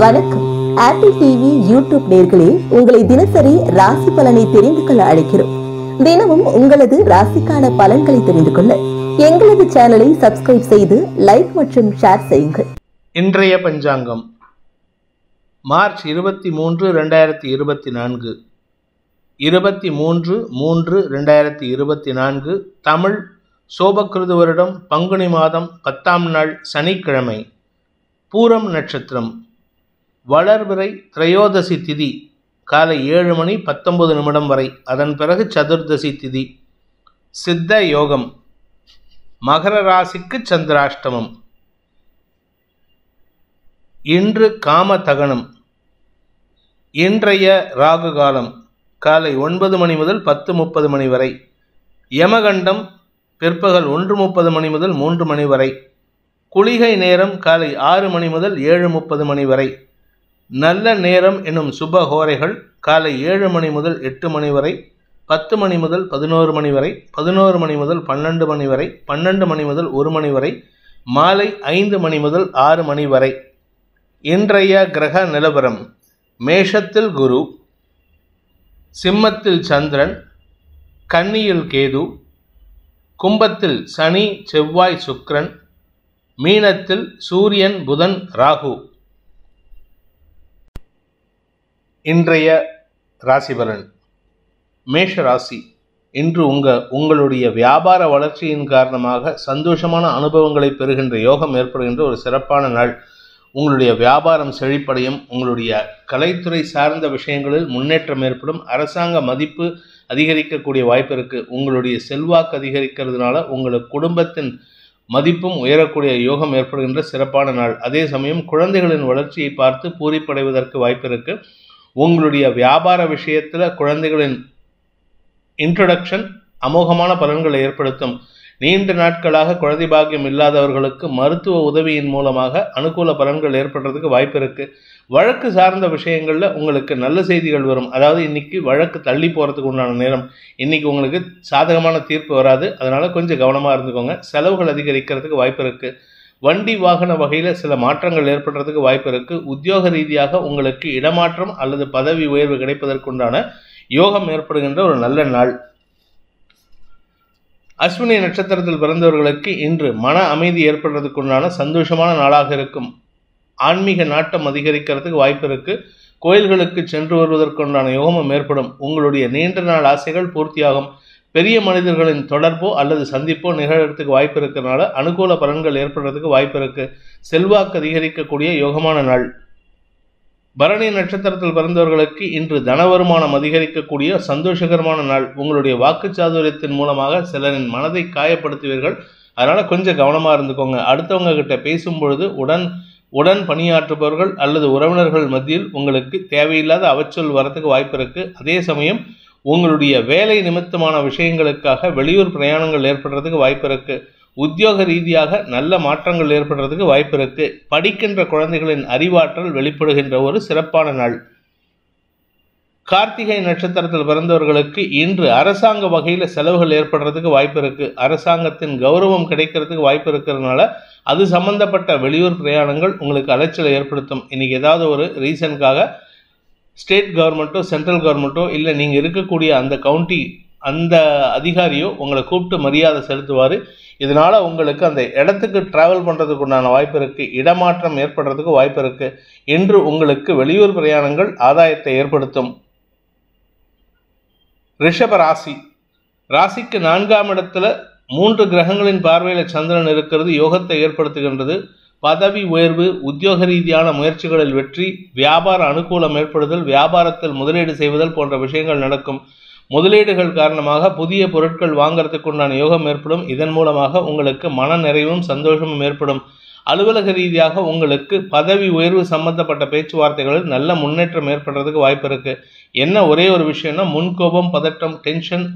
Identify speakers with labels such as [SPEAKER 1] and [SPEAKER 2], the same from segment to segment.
[SPEAKER 1] வணக்கம். Apple TV YouTube நேயர்களே, உங்களை தினசரி ராசி பலனை தெரிந்து கொள்ள அழைக்கிறோம். தினமும் உங்களது ராசிக்கான பலன்களை தெரிந்து கொள்ள எங்களது சேனலை சப்ஸ்கிரைப் செய்து லைக் மற்றும் ஷேர் செய்யுங்கள்.
[SPEAKER 2] இன்றைய பஞ்சாங்கம் மார்ச் 23, 2024 23/3/2024 தமிழ் சோபக்கிருது வருடம் பங்குனி மாதம் 10ஆம் நாள் சனிக்கிழமை. பூரம் நட்சத்திரம். வளர்பிறை திரையோதசி திதி காலை 7:19 வரை. அதன் பிறகு சதுர்தசி திதி. சித்த யோகம். மகர ராசிக்கு சந்திராஷ்டமம். இன்று காம தகனம். இன்றைய ராகு காலம் காலை 9 மணி முதல் 10:30 மணி வரை. யமகண்டம் பிற்பகல் 1:30 முதல் 3 மணி வரை. குளிகை நேரம் காலை 6 மணி முதல் 7:30 மணி வரை. நல்ல நேரம் எனும் சுப ஹோரைகள் காலை 7 மணி முதல் 8 மணி வரை, 10 மணி முதல் 11 மணி வரை, 11 மணி முதல் 12 மணி வரை, 12 மணி முதல் 1 மணி வரை, மாலை 5 மணி முதல் 6 மணி வரை. இன்றைய கிரக நிலவரம். மேஷத்தில் குரு, சிம்மத்தில் சந்திரன், கன்னியில் கேது, கும்பத்தில் சனி செவ்வாய் சுக்கிரன், மீனத்தில் சூரியன் புதன் ராகு. இன்றைய ராசி பலன். மேஷ ராசி. இன்று உங்களுடைய வியாபார வளர்ச்சியின் காரணமாக சந்தோஷமான அனுபவங்களை பெறுகின்ற யோகம் ஏற்படுகின்ற ஒரு சிறப்பான நாள். உங்களுடைய வியாபாரம் செழிப்படையும். உங்களுடைய கலைத்துறை சார்ந்த விஷயங்களில் முன்னேற்றம் ஏற்படும். அரசாங்க மதிப்பு அதிகரிக்கக்கூடிய வாய்ப்பு இருக்குது. உங்களுடைய செல்வாக்கு அதிகரிக்கிறதுனால உங்களுக்கு குடும்பத்தின் மதிப்பும் உயரக்கூடிய யோகம் ஏற்படுகின்ற சிறப்பான நாள். அதே சமயம் குழந்தைகளின் வளர்ச்சியை பார்த்து பூரிப்படைவதற்கு வாய்ப்பு இருக்கு. உங்களுடைய வியாபார விஷயத்தில் குழந்தைகளின் இன்ட்ரடக்ஷன் அமோகமான பலன்களை ஏற்படுத்தும். நீண்ட நாட்களாக குழந்தை பாக்கியம் இல்லாதவர்களுக்கு மருத்துவ உதவியின் மூலமாக அனுகூல பலன்கள் ஏற்படுறதுக்கு வாய்ப்பு இருக்கு. வழக்கு சார்ந்த விஷயங்கள்ல உங்களுக்கு நல்ல செய்திகள் வரும். அதாவது இன்னைக்கு வழக்கு தள்ளி போறதுக்கு உண்டான நேரம். இன்னைக்கு உங்களுக்கு சாதகமான தீர்ப்பு வராது. அதனால கொஞ்சம் கவனமா இருந்துக்கோங்க. செலவுகள் அதிகரிக்கிறதுக்கு வாய்ப்பு இருக்கு. வண்டி வாகன வகையில சில மாற்றங்கள் ஏற்படுறதுக்கு வாய்ப்பு இருக்கு. உத்தியோக ரீதியாக உங்களுக்கு இடமாற்றம் அல்லது பதவி உயர்வு கிடைப்பதற்குண்டான யோகம் ஏற்படுகின்ற ஒரு நல்ல நாள். அஸ்வினி நட்சத்திரத்தில் பிறந்தவர்களுக்கு இன்று மன அமைதி ஏற்படுறதுக்குண்டான சந்தோஷமான நாளாக இருக்கும். ஆன்மீக நாட்டம் அதிகரிக்கிறதுக்கு வாய்ப்பு இருக்கு. கோயில்களுக்கு சென்று வருவதற்குண்டான யோகமும் ஏற்படும். உங்களுடைய நீண்ட நாள் ஆசைகள் பூர்த்தியாகும். பெரிய மனிதர்களின் தொடர்போ அல்லது சந்திப்போ நிகழ்றதுக்கு வாய்ப்பு இருக்கிறதுனால அனுகூல பலன்கள் ஏற்படுறதுக்கு வாய்ப்பு இருக்கு. செல்வாக்கு அதிகரிக்கக்கூடிய யோகமான நாள். பரணி நட்சத்திரத்தில் பிறந்தவர்களுக்கு இன்று தன வருமானம் அதிகரிக்கக்கூடிய சந்தோஷகரமான நாள். உங்களுடைய வாக்குச்சாதுரியத்தின் மூலமாக சிலரின் மனதை காயப்படுத்துவீர்கள். அதனால கொஞ்சம் கவனமா இருந்துக்கோங்க. அடுத்தவங்க கிட்ட பேசும் பொழுது உடன் பணியாற்றுபவர்கள் அல்லது உறவினர்கள் மத்தியில் உங்களுக்கு தேவையில்லாத அவச்சொல் வரத்துக்கு வாய்ப்பு இருக்கு. அதே சமயம் உங்களுடைய வேலை நிமித்தமான விஷயங்களுக்காக வெளியூர் பிரயாணங்கள் ஏற்படுறதுக்கு வாய்ப்பு இருக்கு. உத்தியோக ரீதியாக நல்ல மாற்றங்கள் ஏற்படுறதுக்கு வாய்ப்பு இருக்கு. படிக்கின்ற குழந்தைகளின் அறிவாற்றல் வெளிப்படுகின்ற ஒரு சிறப்பான நாள். கார்த்திகை நட்சத்திரத்தில் பிறந்தவர்களுக்கு இன்று அரசாங்க வகையில் செலவுகள் ஏற்படுறதுக்கு வாய்ப்பு இருக்கு. அரசாங்கத்தின் கௌரவம் கிடைக்கிறதுக்கு வாய்ப்பு இருக்கிறதுனால அது சம்பந்தப்பட்ட வெளியூர் பிரயாணங்கள் உங்களுக்கு அலைச்சலை ஏற்படுத்தும். இன்னைக்கு ஏதாவது ஒரு ரீசனுக்காக ஸ்டேட் கவர்மெண்ட்டோ சென்ட்ரல் கவர்மெண்ட்டோ இல்லை நீங்கள் இருக்கக்கூடிய அந்த கவுண்டி அந்த அதிகாரியோ உங்களை கூப்பிட்டு மரியாதை செலுத்துவார். இதனால உங்களுக்கு அந்த இடத்துக்கு டிராவல் பண்ணுறதுக்கு உண்டான வாய்ப்பு இருக்கு. இடமாற்றம் ஏற்படுறதுக்கு வாய்ப்பு இருக்கு. இன்று உங்களுக்கு வெளியூர் பிரயாணங்கள் ஆதாயத்தை ஏற்படுத்தும். ரிஷப ராசி. ராசிக்கு 4ஆம் இடத்துல 3 கிரகங்களின் பார்வையில் சந்திரன் இருக்கிறது யோகத்தை ஏற்படுத்துகின்றது. பதவி உயர்வு, உத்தியோக ரீதியான முயற்சிகளில் வெற்றி, வியாபார அனுகூலம் ஏற்படுதல், வியாபாரத்தில் முதலீடு செய்வதல் போன்ற விஷயங்கள் நடக்கும். முதலீடுகள் காரணமாக புதிய பொருட்கள் வாங்கறதுக்குண்டான யோகம் ஏற்படும். இதன் மூலமாக உங்களுக்கு மன நிறைவும் சந்தோஷமும் ஏற்படும். அலுவலக ரீதியாக உங்களுக்கு பதவி உயர்வு சம்பந்தப்பட்ட பேச்சுவார்த்தைகளில் நல்ல முன்னேற்றம் ஏற்படுறதுக்கு வாய்ப்பு இருக்கு. என்ன ஒரே ஒரு விஷயம்னா முன்கோபம், பதட்டம், டென்ஷன்,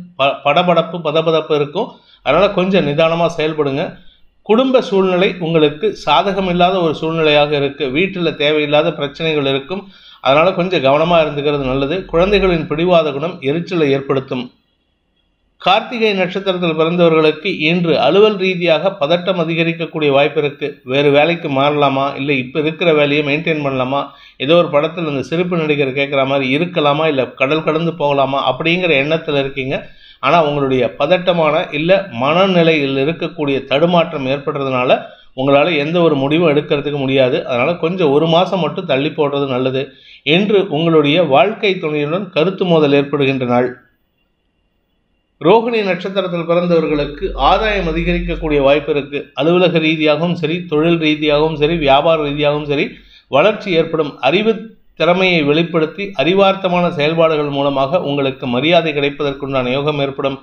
[SPEAKER 2] படபடப்பு, பதபதப்பு இருக்கும். அதனால கொஞ்சம் நிதானமா செயல்படுங்க. குடும்ப சூழ்நிலை உங்களுக்கு சாதகம் இல்லாத ஒரு சூழ்நிலையாக இருக்கு. வீட்டில் தேவையில்லாத பிரச்சனைகள் இருக்கும். அதனால கொஞ்சம் கவனமா இருந்துக்கிறது நல்லது. குழந்தைகளின் பிடிவாத குணம் எரிச்சலை ஏற்படுத்தும். கார்த்திகை நட்சத்திரத்தில் பிறந்தவர்களுக்கு இன்று அலுவல் ரீதியாக பதட்டம் அதிகரிக்கக்கூடிய வாய்ப்பு இருக்கு. வேறு வேலைக்கு மாறலாமா, இல்லை இப்போ இருக்கிற வேலையை மெயின்டைன் பண்ணலாமா, ஏதோ ஒரு படத்தில் இந்த சிரிப்பு நடிகர் கேட்குற மாதிரி இருக்கலாமா, இல்லை கடல் கடந்து போகலாமா அப்படிங்கிற எண்ணத்தில் இருக்கீங்க. ஆனால் உங்களுடைய பதட்டமான இல்லை மனநிலையில் இருக்கக்கூடிய தடுமாற்றம் ஏற்படுறதுனால உங்களால் எந்த ஒரு முடிவும் எடுக்கிறதுக்கு முடியாது. அதனால் கொஞ்சம் ஒரு மாதம் மட்டும் தள்ளி போடுறது நல்லது. என்று உங்களுடைய வாழ்க்கை துணையுடன் கருத்து மோதல் ஏற்படுகின்ற நாள். ரோகிணி நட்சத்திரத்தில் பிறந்தவர்களுக்கு ஆதாயம் அதிகரிக்கக்கூடிய வாய்ப்பு இருக்கு. அலுவலக ரீதியாகவும் சரி, தொழில் ரீதியாகவும் சரி, வியாபார ரீதியாகவும் சரி வளர்ச்சி ஏற்படும். அறிவு திறமையை வெளிப்படுத்தி அறிவார்த்தமான செயல்பாடுகள் மூலமாக உங்களுக்கு மரியாதை கிடைப்பதற்குண்டான யோகம் ஏற்படும்.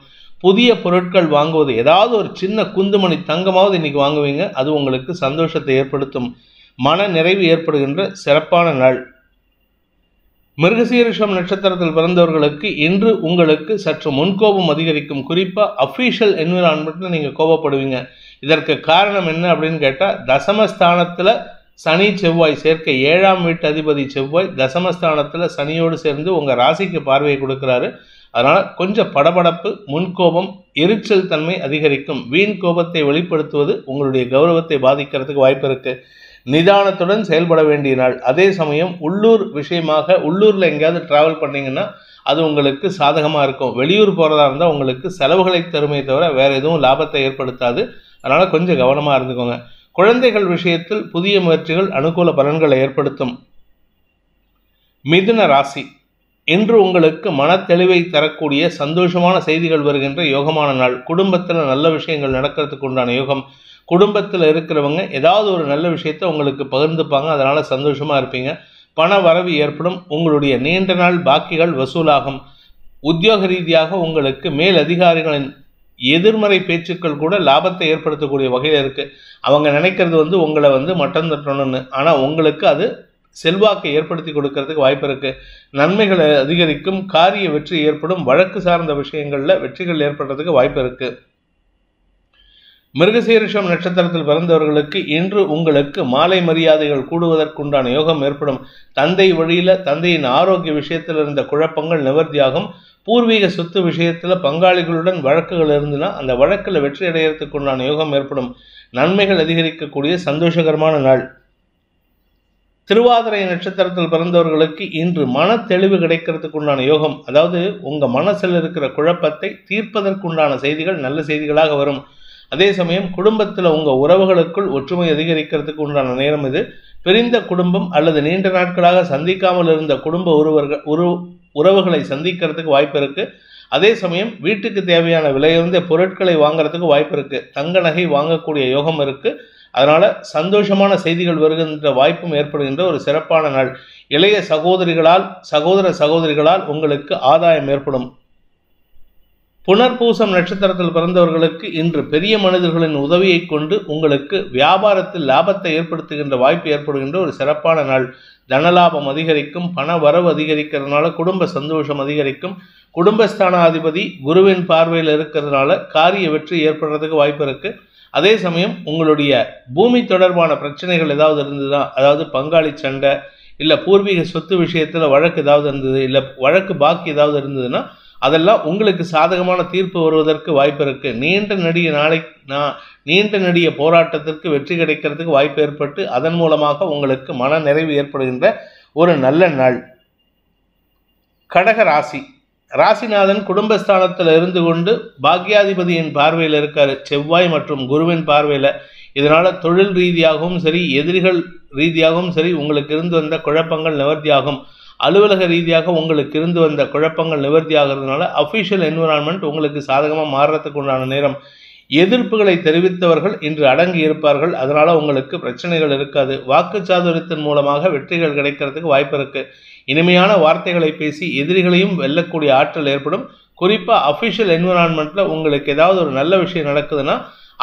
[SPEAKER 2] புதிய பொருட்கள் வாங்குவது, ஏதாவது ஒரு சின்ன குந்துமணி தங்கமாவது இன்னைக்கு வாங்குவீங்க. அது உங்களுக்கு சந்தோஷத்தை ஏற்படுத்தும். மன நிறைவு ஏற்படுகின்ற சிறப்பான நாள். மிருகசீரிஷம் நட்சத்திரத்தில் பிறந்தவர்களுக்கு இன்று உங்களுக்கு சற்று முன்கோபம் அதிகரிக்கும். குறிப்பாக அஃபீஷியல் என்விரான்மெண்ட்டில் நீங்கள் கோபப்படுவீங்க. இதற்கு காரணம் என்ன அப்படின்னு கேட்டால், தசமஸ்தானத்தில் சனி செவ்வாய் சேர்க்கை. 7ஆம் வீட்டு அதிபதி செவ்வாய் தசமஸ்தானத்தில் சனியோடு சேர்ந்து உங்கள் ராசிக்கு பார்வையை கொடுக்குறாரு. அதனால் கொஞ்சம் படபடப்பு, முன்கோபம், எரிச்சல் தன்மை அதிகரிக்கும். வீண் கோபத்தை வெளிப்படுத்துவது உங்களுடைய கௌரவத்தை பாதிக்கிறதுக்கு வாய்ப்பு இருக்குது. நிதானத்துடன் செயல்பட வேண்டிய நாள். அதே சமயம் உள்ளூர் விஷயமாக உள்ளூரில் எங்கேயாவது ட்ராவல் பண்ணிங்கன்னா அது உங்களுக்கு சாதகமாக இருக்கும். வெளியூர் போகிறதா இருந்தால் உங்களுக்கு செலவுகளை தருமே தவிர வேறு எதுவும் லாபத்தை ஏற்படுத்தாது. அதனால் கொஞ்சம் கவனமாக இருந்துக்கோங்க. குழந்தைகள் விஷயத்தில் புதிய முயற்சிகள் அனுகூல பலன்களை ஏற்படுத்தும். மிதுன ராசி. இன்று உங்களுக்கு மனத்தெளிவை தரக்கூடிய சந்தோஷமான செய்திகள் வருகின்ற யோகமான நாள். குடும்பத்தில் நல்ல விஷயங்கள் நடக்கிறதுக்கு உண்டான யோகம். குடும்பத்தில் இருக்கிறவங்க ஏதாவது ஒரு நல்ல விஷயத்தை உங்களுக்கு பகிர்ந்துப்பாங்க. அதனால் சந்தோஷமாக இருப்பீங்க. பண வரவு ஏற்படும். உங்களுடைய நீண்ட நாள் பாக்கிகள் வசூலாகும். உத்தியோக ரீதியாக உங்களுக்கு மேல் அதிகாரிகளின் எதிர்மறை பேச்சுக்கள் கூட லாபத்தை ஏற்படுத்தக்கூடிய வகையில் இருக்குது. அவங்க நினைக்கிறது உங்களை மட்டம் தட்டணும்னு. ஆனால் உங்களுக்கு அது செல்வாக்கை ஏற்படுத்தி கொடுக்கறதுக்கு வாய்ப்பு இருக்குது. நன்மைகளை அதிகரிக்கும். காரிய வெற்றி ஏற்படும். வழக்கு சார்ந்த விஷயங்களில் வெற்றிகள் ஏற்படுறதுக்கு வாய்ப்பு இருக்குது. மிருகசீரிஷம் நட்சத்திரத்தில் பிறந்தவர்களுக்கு இன்று உங்களுக்கு மாலை மரியாதைகள் கூடுவதற்குண்டான யோகம் ஏற்படும். தந்தை வழியில் தந்தையின் ஆரோக்கிய விஷயத்தில் இருந்த குழப்பங்கள் நிவர்த்தியாகும். பூர்வீக சொத்து விஷயத்தில் பங்காளிகளுடன் வழக்குகள் இருந்துன்னா அந்த வழக்கில் வெற்றி அடைகிறதுக்கு உண்டான யோகம் ஏற்படும். நன்மைகள் அதிகரிக்கக்கூடிய சந்தோஷகரமான நாள். திருவாதிரை நட்சத்திரத்தில் பிறந்தவர்களுக்கு இன்று மன தெளிவு கிடைக்கிறதுக்கு உண்டான யோகம். அதாவது உங்கள் மனசில் இருக்கிற குழப்பத்தை தீர்ப்பதற்குண்டான செய்திகள் நல்ல செய்திகளாக வரும். அதே சமயம் குடும்பத்தில் உங்கள் உறவுகளுக்குள் ஒற்றுமை அதிகரிக்கிறதுக்கு உண்டான நேரம் இது. பிரிந்த குடும்பம் அல்லது நீண்ட நாட்களாக சந்திக்காமல் இருந்த குடும்ப உறவுகளை சந்திக்கிறதுக்கு வாய்ப்பு இருக்கு. அதே சமயம் வீட்டுக்கு தேவையான விலையுயர்ந்த பொருட்களை வாங்குறதுக்கு வாய்ப்பு இருக்கு. தங்க நகை வாங்கக்கூடிய யோகம் இருக்கு. அதனால சந்தோஷமான செய்திகள் வருகின்ற வாய்ப்பும் ஏற்படுகின்ற ஒரு சிறப்பான நாள். இளைய சகோதரிகளால் உங்களுக்கு ஆதாயம் ஏற்படும். புனர்பூசம் நட்சத்திரத்தில் பிறந்தவர்களுக்கு இன்று பெரிய மனிதர்களின் உதவியை கொண்டு உங்களுக்கு வியாபாரத்தில் லாபத்தை ஏற்படுத்துகின்ற வாய்ப்பு ஏற்படுகின்ற ஒரு சிறப்பான நாள். தனலாபம் அதிகரிக்கும். பண வரவு அதிகரிக்கிறதுனால குடும்ப சந்தோஷம் அதிகரிக்கும். குடும்பஸ்தானாதிபதி குருவின் பார்வையில் இருக்கிறதுனால காரிய வெற்றி ஏற்படுறதுக்கு வாய்ப்பு இருக்கு. அதே சமயம் உங்களுடைய பூமி தொடர்பான பிரச்சனைகள் ஏதாவது இருந்ததுன்னா, அதாவது பங்காளி சண்டை, இல்லை பூர்வீக சொத்து விஷயத்தில் வழக்கு ஏதாவது இருந்தது, இல்லை வழக்கு பாக்கி ஏதாவது இருந்ததுன்னா அதெல்லாம் உங்களுக்கு சாதகமான தீர்ப்பு வருவதற்கு வாய்ப்பு இருக்கு. நீண்ட நெடிய போராட்டத்திற்கு வெற்றி கிடைக்கிறதுக்கு வாய்ப்பு ஏற்பட்டு அதன் மூலமாக உங்களுக்கு மன நிறைவு ஏற்படுகின்ற ஒரு நல்ல நாள். கடக ராசி. ராசிநாதன் குடும்பஸ்தானத்தில் இருந்து கொண்டு பாக்யாதிபதியின் பார்வையில் இருக்காரு. செவ்வாய் மற்றும் குருவின் பார்வையில். இதனால தொழில் ரீதியாகவும் சரி, எதிரிகள் ரீதியாகவும் சரி உங்களுக்கு இருந்து வந்த குழப்பங்கள் நிவர்த்தியாகும். அலுவலக ரீதியாக உங்களுக்கு இருந்து வந்த குழப்பங்கள் நிவர்த்தி ஆகிறதுனால அஃபிஷியல் என்விரான்மெண்ட் உங்களுக்கு சாதகமாக மாறுறதுக்கு உண்டான நேரம். எதிர்ப்புகளை தெரிவித்தவர்கள் இன்று அடங்கி இருப்பார்கள். அதனால உங்களுக்கு பிரச்சனைகள் இருக்காது. வாக்குச்சாதுரியத்தின் மூலமாக வெற்றிகள் கிடைக்கிறதுக்கு வாய்ப்பு இருக்கு. இனிமையான வார்த்தைகளை பேசி எதிரிகளையும் வெல்லக்கூடிய ஆற்றல் ஏற்படும். குறிப்பாக அஃபிஷியல் என்விரான்மெண்ட்ல உங்களுக்கு ஏதாவது ஒரு நல்ல விஷயம் நடக்குதுன்னா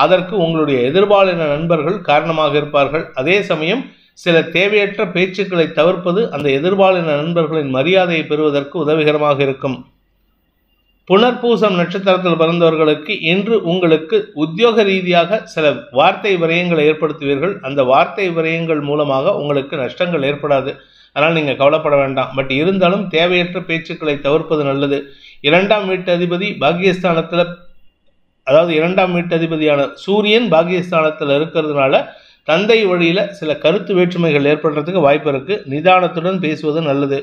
[SPEAKER 2] அதற்கு உங்களுடைய எதிர்பாலின நண்பர்கள் காரணமாக இருப்பார்கள். அதே சமயம் சில தேவையற்ற பேச்சுக்களை தவிர்ப்பது அந்த எதிர்பாலின நண்பர்களின் மரியாதையை பெறுவதற்கு உதவிகரமாக இருக்கும். புனர்பூசம் நட்சத்திரத்தில் பிறந்தவர்களுக்கு இன்று உங்களுக்கு உத்தியோக ரீதியாக சில வார்த்தை விரயங்களை ஏற்படுத்துவீர்கள். அந்த வார்த்தை விரயங்கள் மூலமாக உங்களுக்கு நஷ்டங்கள் ஏற்படாது. அதனால் நீங்கள் கவலைப்பட வேண்டாம். பட் இருந்தாலும் தேவையற்ற பேச்சுக்களை தவிர்ப்பது நல்லது. இரண்டாம் வீட்டு அதிபதி பாக்கியஸ்தானத்தில், அதாவது இரண்டாம் வீட்டு அதிபதியான சூரியன் பாக்கியஸ்தானத்தில் இருக்கிறதுனால தந்தை வழியில் சில கருத்து வேற்றுமைகள் ஏற்படுறதுக்கு வாய்ப்பு இருக்குது. நிதானத்துடன் பேசுவது நல்லது.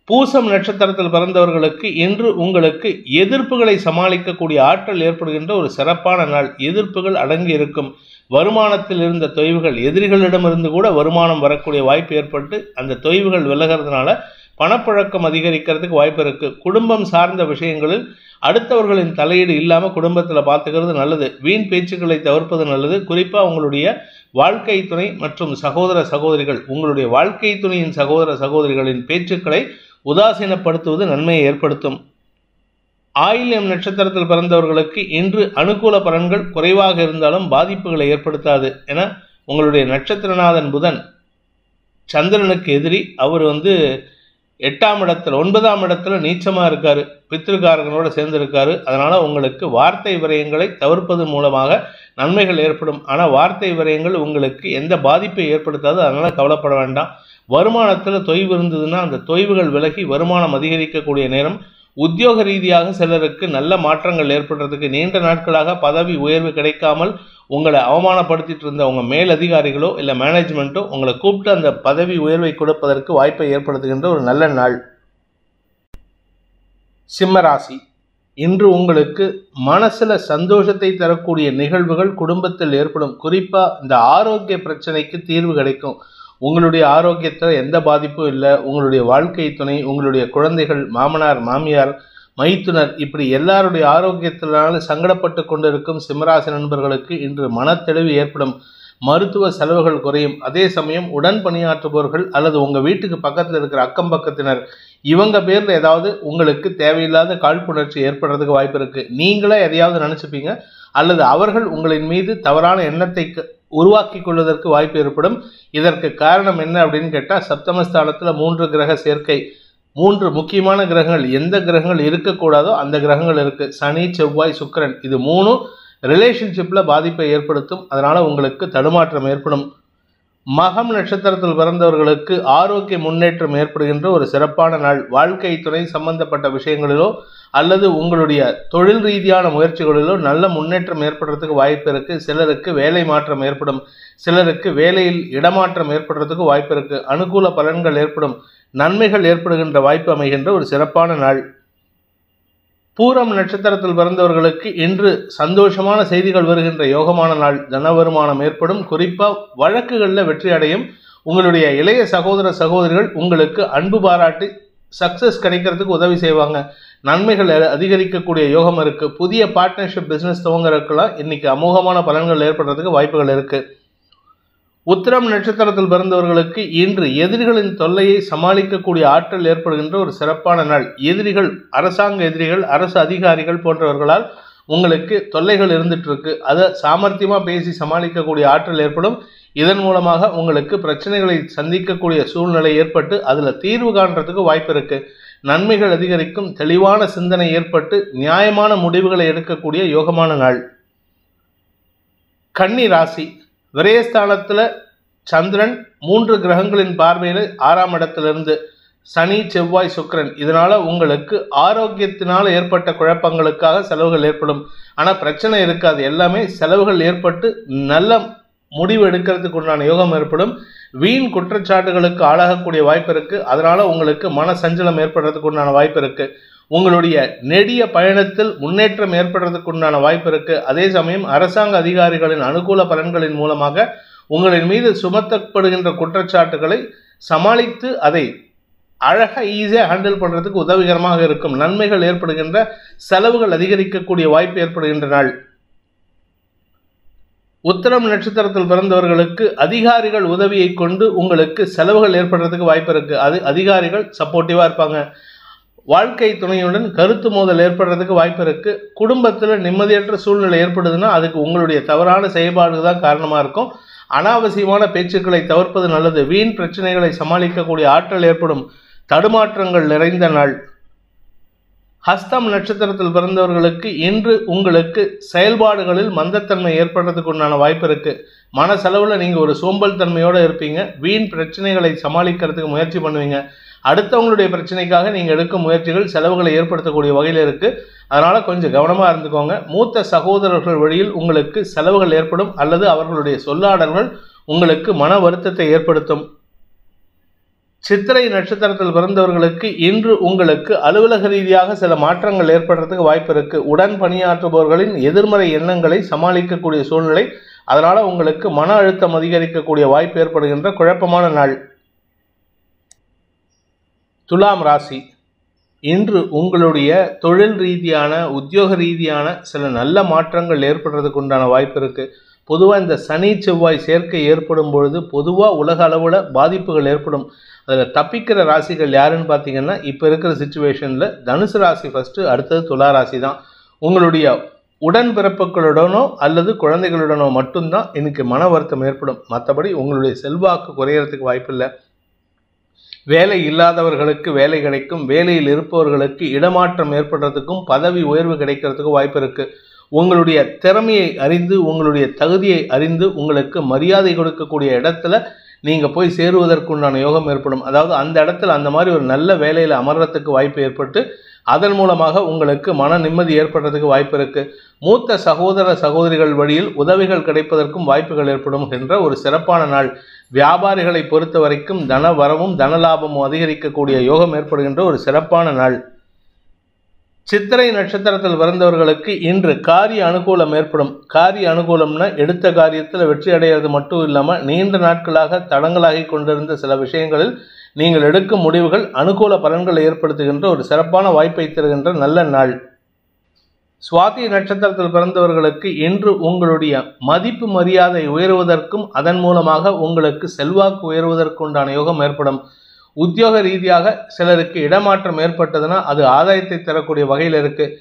[SPEAKER 2] பூசம் நட்சத்திரத்தில் பிறந்தவர்களுக்கு இன்று உங்களுக்கு எதிர்ப்புகளை சமாளிக்கக்கூடிய ஆற்றல் ஏற்படுகின்ற ஒரு சிறப்பான நாள். எதிர்ப்புகள் அடங்கி இருக்கும். வருமானத்தில் இருந்த தொய்வுகள், எதிரிகளிடமிருந்து கூட வருமானம் வரக்கூடிய வாய்ப்பு ஏற்பட்டு அந்த தொய்வுகள் விலகிறதுனால பணப்புழக்கம் அதிகரிக்கிறதுக்கு வாய்ப்பு இருக்கு. குடும்பம் சார்ந்த விஷயங்களில் அடுத்தவர்களின் தலையீடு இல்லாமல் குடும்பத்தில் பார்த்துக்கிறது நல்லது. வீண் பேச்சுக்களை தவிர்ப்பது நல்லது. குறிப்பாக உங்களுடைய வாழ்க்கை துணை மற்றும் சகோதர சகோதரிகள், உங்களுடைய வாழ்க்கை துணையின் சகோதர சகோதரிகளின் பேச்சுக்களை உதாசீனப்படுத்துவது நன்மையை ஏற்படுத்தும். ஆயில்யம் நட்சத்திரத்தில் பிறந்தவர்களுக்கு இன்று அனுகூல பலன்கள் குறைவாக இருந்தாலும் பாதிப்புகளை ஏற்படுத்தாது. என உங்களுடைய நட்சத்திரநாதன் புதன் சந்திரனுக்கு எதிரி. அவர் 8ஆம் இடத்துல 9ஆம் இடத்துல நீச்சமாக இருக்காரு, பித்ருக்காரகனோட சேர்ந்து இருக்காரு. அதனால உங்களுக்கு வார்த்தை விரயங்களை தவிர்ப்பது மூலமாக நன்மைகள் ஏற்படும். ஆனால் வார்த்தை விரயங்கள் உங்களுக்கு எந்த பாதிப்பை ஏற்படுத்தாது. அதனால கவலைப்பட வேண்டாம். வருமானத்தில் தொய்வு இருந்ததுன்னா அந்த தொய்வுகள் விலகி வருமானம் அதிகரிக்கக்கூடிய நேரம். உத்தியோக ரீதியாக சிலருக்கு நல்ல மாற்றங்கள் ஏற்படுறதுக்கு, நீண்ட நாட்களாக பதவி உயர்வு கிடைக்காமல் உங்களை அவமானப்படுத்திட்டு இருந்த உங்கள் மேலதிகாரிகளோ இல்லை மேனேஜ்மெண்ட்டோ உங்களை கூப்பிட்டு அந்த பதவி உயர்வை கொடுப்பதற்கு வாய்ப்பை ஏற்படுத்துகின்ற ஒரு நல்ல நாள். சிம்மராசி, இன்று உங்களுக்கு மனசில் சந்தோஷத்தை தரக்கூடிய நிகழ்வுகள் குடும்பத்தில் ஏற்படும். குறிப்பாக இந்த ஆரோக்கிய பிரச்சனைக்கு தீர்வு கிடைக்கும். உங்களுடைய ஆரோக்கியத்தில் எந்த பாதிப்பும் இல்லை. உங்களுடைய வாழ்க்கை துணை, உங்களுடைய குழந்தைகள், மாமனார் மாமியார், மைத்துனர், இப்படி எல்லாருடைய ஆரோக்கியத்தினால சங்கடப்பட்டு கொண்டிருக்கும் சிம்மராசி நண்பர்களுக்கு இன்று மனத்தெளிவு ஏற்படும். மருத்துவ செலவுகள் குறையும். அதே சமயம் உடன் பணியாற்றுபவர்கள் அல்லது உங்கள் வீட்டுக்கு பக்கத்தில் இருக்கிற அக்கம் பக்கத்தினர், இவங்க பேரில் ஏதாவது உங்களுக்கு தேவையில்லாத காழ்ப்புணர்ச்சி ஏற்படுறதுக்கு வாய்ப்பு இருக்குது. நீங்களே எதையாவது நினச்சிப்பீங்க அல்லது அவர்கள் உங்களின் மீது தவறான எண்ணத்தை உருவாக்கி கொள்வதற்கு வாய்ப்பு ஏற்படும். இதற்கு காரணம் என்ன அப்படின்னு கேட்டால், சப்தமஸ்தானத்தில் 3 கிரக சேர்க்கை. 3 முக்கியமான கிரகங்கள், எந்த கிரகங்கள் இருக்கக்கூடாதோ அந்த கிரகங்கள் இருக்குது. சனி, செவ்வாய், சுக்கிரன். இது 3 ரிலேஷன்ஷிப்பில் பாதிப்பை ஏற்படுத்தும். அதனால் உங்களுக்கு தடுமாற்றம் ஏற்படும். மகம் நட்சத்திரத்தில் பிறந்தவர்களுக்கு ஆரோக்கிய முன்னேற்றம் ஏற்படுகின்ற ஒரு சிறப்பான நாள். வாழ்க்கை துணை சம்பந்தப்பட்ட விஷயங்களிலோ அல்லது உங்களுடைய தொழில் ரீதியான முயற்சிகளிலோ நல்ல முன்னேற்றம் ஏற்படுறதுக்கு வாய்ப்பு இருக்குது. சிலருக்கு வேலை மாற்றம் ஏற்படும். சிலருக்கு வேலையில் இடமாற்றம் ஏற்படுறதுக்கு வாய்ப்பு இருக்குது. அனுகூல பலன்கள் ஏற்படும். நன்மைகள் ஏற்படுகின்ற வாய்ப்பு அமைகின்ற ஒரு சிறப்பான நாள். பூரம் நட்சத்திரத்தில் பிறந்தவர்களுக்கு இன்று சந்தோஷமான செய்திகள் வருகின்ற யோகமான நாள். தன வருமானம் ஏற்படும். குறிப்பாக வழக்குகளில் வெற்றி அடையும். உங்களுடைய இளைய சகோதர சகோதரிகள் உங்களுக்கு அன்பு பாராட்டி சக்ஸஸ் கிடைக்கிறதுக்கு உதவி செய்வாங்க. நன்மைகள் அதிகரிக்கக்கூடிய யோகம் இருக்குது. புதிய பார்ட்னர்ஷிப் பிஸ்னஸ் துவங்குறதுக்கெல்லாம் இன்னைக்கு அமோகமான பலன்கள் ஏற்படுறதுக்கு வாய்ப்புகள் இருக்குது. உத்திரம் நட்சத்திரத்தில் பிறந்தவர்களுக்கு இன்று எதிரிகளின் தொல்லையை சமாளிக்கக்கூடிய ஆற்றல் ஏற்படுகின்ற ஒரு சிறப்பான நாள். எதிரிகள், அரசாங்க எதிரிகள், அரசு அதிகாரிகள் போன்றவர்களால் உங்களுக்கு தொல்லைகள் இருந்துட்டு இருக்கு. அதை சாமர்த்தியமாக பேசி சமாளிக்கக்கூடிய ஆற்றல் ஏற்படும். இதன் மூலமாக உங்களுக்கு பிரச்சனைகளை சந்திக்கக்கூடிய சூழ்நிலை ஏற்பட்டு அதில் தீர்வு காண்றதுக்கு வாய்ப்பு இருக்கு. நன்மைகள் அதிகரிக்கும். தெளிவான சிந்தனை ஏற்பட்டு நியாயமான முடிவுகளை எடுக்கக்கூடிய யோகமான நாள். கன்னி ராசி, விரயஸ்தானத்தில் சந்திரன் 3 கிரகங்களின் பார்வையில் 6ஆம் இடத்திலிருந்து சனி, செவ்வாய், சுக்கிரன். இதனால் உங்களுக்கு ஆரோக்கியத்தினால் ஏற்பட்ட குழப்பங்களுக்காக செலவுகள் ஏற்படும். ஆனால் பிரச்சனை இருக்காது. எல்லாமே செலவுகள் ஏற்பட்டு நல்ல முடிவு எடுக்கிறதுக்கு உண்டான யோகம் ஏற்படும். வீண் குற்றச்சாட்டுகளுக்கு ஆளாகக்கூடிய வாய்ப்பு இருக்குது. அதனால் உங்களுக்கு மன சஞ்சலம் ஏற்படுறதுக்கு உண்டான வாய்ப்பு இருக்குது. உங்களுடைய நெடிய பயணத்தில் முன்னேற்றம் ஏற்படுறதுக்கு உண்டான வாய்ப்பு இருக்குது. அதே சமயம் அரசாங்க அதிகாரிகளின் அனுகூல பலன்களின் மூலமாக உங்களின் மீது சுமத்தப்படுகின்ற குற்றச்சாட்டுகளை சமாளித்து அதை அழகாக ஈஸியாக ஹேண்டில் பண்ணுறதுக்கு உதவிகரமாக இருக்கும். நன்மைகள் ஏற்படுகின்ற, செலவுகள் அதிகரிக்கக்கூடிய வாய்ப்பு ஏற்படுகின்ற நாள். உத்திரம் நட்சத்திரத்தில் பிறந்தவர்களுக்கு அதிகாரிகள் உதவியை கொண்டு உங்களுக்கு செலவுகள் ஏற்படுறதுக்கு வாய்ப்பு இருக்குது. அது அதிகாரிகள் சப்போர்ட்டிவாக இருப்பாங்க. வாழ்க்கை துணையுடன் கருத்து மோதல் ஏற்படுறதுக்கு வாய்ப்பு இருக்குது. குடும்பத்தில் நிம்மதியற்ற சூழ்நிலை ஏற்படுதுன்னா அதுக்கு உங்களுடைய தவறான செயல்பாடு தான் காரணமாக இருக்கும். அனாவசியமான பேச்சுக்களை தவிர்ப்பது நல்லது. வீண் பிரச்சனைகளை சமாளிக்கக்கூடிய ஆற்றல் ஏற்படும். தடுமாற்றங்கள் நிறைந்த நாள். ஹஸ்தம் நட்சத்திரத்தில் பிறந்தவர்களுக்கு இன்று உங்களுக்கு செயல்பாடுகளில் மந்தத்தன்மை ஏற்படுறதுக்கு உண்டான வாய்ப்பு இருக்கு. மன செலவில் நீங்கள் ஒரு சோம்பல் தன்மையோடு இருப்பீங்க. வீண் பிரச்சனைகளை சமாளிக்கிறதுக்கு முயற்சி பண்ணுவீங்க. அடுத்தவங்களுடைய பிரச்சனைக்காக நீங்கள் எடுக்கும் முயற்சிகள் செலவுகளை ஏற்படுத்தக்கூடிய வகையில் இருக்குது. அதனால் கொஞ்சம் கவனமாக இருந்துக்கோங்க. மூத்த சகோதரர்கள் வழியில் உங்களுக்கு செலவுகள் ஏற்படும் அல்லது அவர்களுடைய சொல்லாடல்கள் உங்களுக்கு மன வருத்தத்தை ஏற்படுத்தும். சித்திரை நட்சத்திரத்தில் பிறந்தவர்களுக்கு இன்று உங்களுக்கு அலுவலக ரீதியாக சில மாற்றங்கள் ஏற்படுறதுக்கு வாய்ப்பு இருக்கு. உடன் பணியாற்றுபவர்களின் எதிர்மறை எண்ணங்களை சமாளிக்கக்கூடிய சூழ்நிலை. அதனால உங்களுக்கு மன அழுத்தம் அதிகரிக்கக்கூடிய வாய்ப்பு ஏற்படுகின்ற குழப்பமான நாள். துலாம் ராசி, இன்று உங்களுடைய தொழில் ரீதியான உத்தியோக ரீதியான சில நல்ல மாற்றங்கள் ஏற்படுறதுக்கு உண்டான வாய்ப்பு இருக்கு. பொதுவாக இந்த சனி செவ்வாய் சேர்க்கை ஏற்படும் பொழுது பொதுவாக உலக அளவில் பாதிப்புகள் ஏற்படும். அதில் தப்பிக்கிற ராசிகள் யாருன்னு பார்த்தீங்கன்னா, இப்போ இருக்கிற சிச்சுவேஷனில் தனுசு ராசி ஃபஸ்ட்டு, அடுத்தது துலா ராசி தான். உங்களுடைய உடன்பிறப்புகளுடனோ அல்லது குழந்தைகளுடனோ மட்டும்தான் இன்னைக்கு மன வருத்தம் ஏற்படும். மற்றபடி உங்களுடைய செல்வாக்கு குறையறதுக்கு வாய்ப்பில்லை. வேலை இல்லாதவர்களுக்கு வேலை கிடைக்கும். வேலையில் இருப்பவர்களுக்கு இடமாற்றம் ஏற்படுறதுக்கும் பதவி உயர்வு கிடைக்கிறதுக்கும் வாய்ப்பு இருக்குது. உங்களுடைய திறமையை அறிந்து உங்களுடைய தகுதியை அறிந்து உங்களுக்கு மரியாதை கொடுக்கக்கூடிய இடத்துல நீங்கள் போய் சேருவதற்குண்டான யோகம் ஏற்படும். அதாவது அந்த இடத்துல அந்த மாதிரி ஒரு நல்ல வேலையில் அமர்றதுக்கு வாய்ப்பு ஏற்பட்டு அதன் மூலமாக உங்களுக்கு மன நிம்மதி ஏற்படுறதுக்கு வாய்ப்பு இருக்குது. மூத்த சகோதர சகோதரிகள் வழியில் உதவிகள் கிடைப்பதற்கும் வாய்ப்புகள் ஏற்படும் என்ற ஒரு சிறப்பான நாள். வியாபாரிகளை பொறுத்த வரைக்கும் தன வரவும் தன லாபமும் அதிகரிக்கக்கூடிய யோகம் ஏற்படுகின்ற ஒரு சிறப்பான நாள். சித்திரை நட்சத்திரத்தில் பிறந்தவர்களுக்கு இன்று காரிய அனுகூலம் ஏற்படும். காரிய அனுகூலம்னா எடுத்த காரியத்தில் வெற்றி அடைகிறது மட்டும் இல்லாமல் நீண்ட நாட்களாக தடங்களாகி கொண்டிருந்த சில விஷயங்களில் நீங்கள் எடுக்கும் முடிவுகள் அனுகூல பலன்களை ஏற்படுத்துகின்ற ஒரு சிறப்பான வாய்ப்பை தருகின்ற நல்ல நாள். சுவாதி நட்சத்திரத்தில் பிறந்தவர்களுக்கு இன்று உங்களுடைய மதிப்பு மரியாதை உயர்வதற்கும் அதன் மூலமாக உங்களுக்கு செல்வாக்கு உயர்வதற்கு உண்டான யோகம் ஏற்படும். உத்தியோக ரீதியாக சிலருக்கு இடமாற்றம் ஏற்பட்டதுன்னா அது ஆதாயத்தை தரக்கூடிய வகையில் இருக்குது.